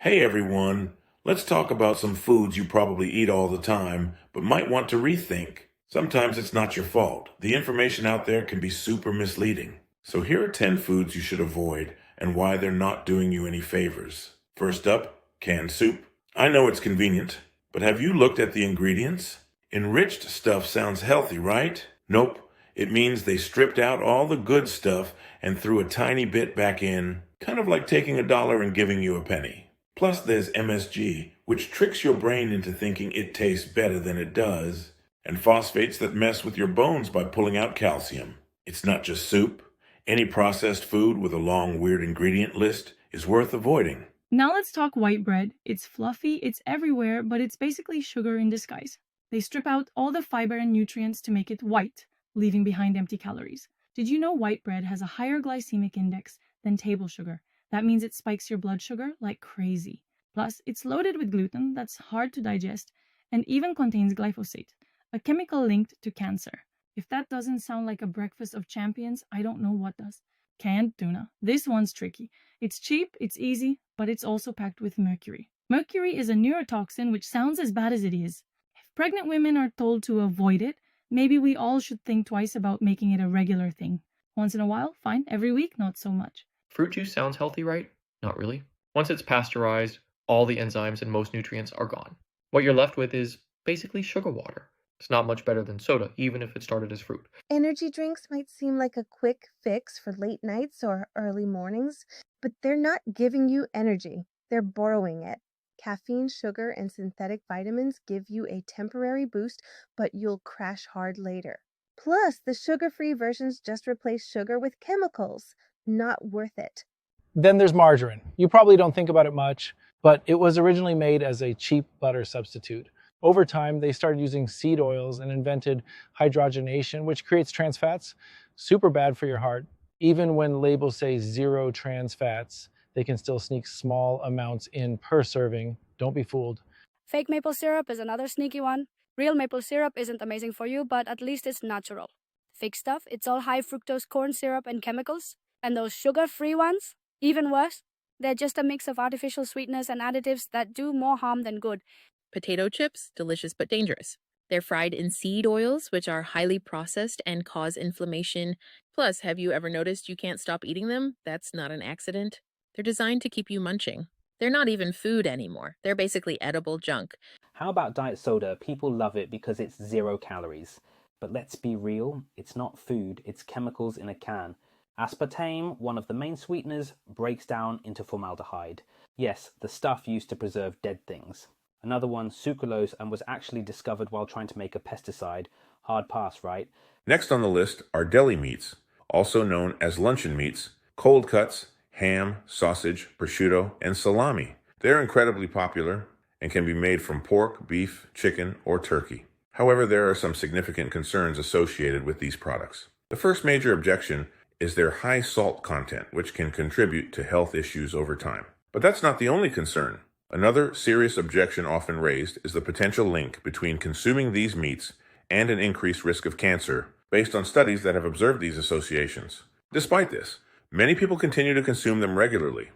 Hey everyone, let's talk about some foods you probably eat all the time, but might want to rethink. Sometimes it's not your fault. The information out there can be super misleading. So here are 10 foods you should avoid and why they're not doing you any favors. First up, canned soup. I know it's convenient, but have you looked at the ingredients? Enriched stuff sounds healthy, right? Nope. It means they stripped out all the good stuff and threw a tiny bit back in, kind of like taking $1 and giving you a penny. Plus, there's MSG, which tricks your brain into thinking it tastes better than it does, and phosphates that mess with your bones by pulling out calcium. It's not just soup. Any processed food with a long, weird ingredient list is worth avoiding. Now let's talk white bread. It's fluffy, it's everywhere, but it's basically sugar in disguise. They strip out all the fiber and nutrients to make it white, leaving behind empty calories. Did you know white bread has a higher glycemic index than table sugar? That means it spikes your blood sugar like crazy. Plus, it's loaded with gluten that's hard to digest and even contains glyphosate, a chemical linked to cancer. If that doesn't sound like a breakfast of champions, I don't know what does. Canned tuna. This one's tricky. It's cheap, it's easy, but it's also packed with mercury. Mercury is a neurotoxin which sounds as bad as it is. If pregnant women are told to avoid it, maybe we all should think twice about making it a regular thing. Once in a while, fine. Every week, not so much. Fruit juice sounds healthy, right? Not really. Once it's pasteurized, all the enzymes and most nutrients are gone. What you're left with is basically sugar water. It's not much better than soda, even if it started as fruit. Energy drinks might seem like a quick fix for late nights or early mornings, but they're not giving you energy. They're borrowing it. Caffeine, sugar, and synthetic vitamins give you a temporary boost, but you'll crash hard later. Plus, the sugar-free versions just replace sugar with chemicals. Not worth it. Then there's margarine. You probably don't think about it much, but it was originally made as a cheap butter substitute. Over time, they started using seed oils and invented hydrogenation, which creates trans fats. Super bad for your heart. Even when labels say zero trans fats, they can still sneak small amounts in per serving. Don't be fooled. Fake maple syrup is another sneaky one. Real maple syrup isn't amazing for you, but at least it's natural. Fake stuff, it's all high fructose corn syrup and chemicals. And those sugar-free ones, even worse, they're just a mix of artificial sweeteners and additives that do more harm than good. Potato chips, delicious but dangerous. They're fried in seed oils, which are highly processed and cause inflammation. Plus, have you ever noticed you can't stop eating them? That's not an accident. They're designed to keep you munching. They're not even food anymore. They're basically edible junk. How about diet soda? People love it because it's 0 calories. But let's be real, it's not food, it's chemicals in a can. Aspartame, one of the main sweeteners, breaks down into formaldehyde. Yes, the stuff used to preserve dead things. Another one, sucralose, and was actually discovered while trying to make a pesticide. Hard pass, right? Next on the list are deli meats, also known as luncheon meats, cold cuts, ham, sausage, prosciutto, and salami. They're incredibly popular and can be made from pork, beef, chicken, or turkey. However, there are some significant concerns associated with these products. The first major objection is their high salt content, which can contribute to health issues over time. But that's not the only concern. Another serious objection often raised is the potential link between consuming these meats and an increased risk of cancer, based on studies that have observed these associations. Despite this, many people continue to consume them regularly.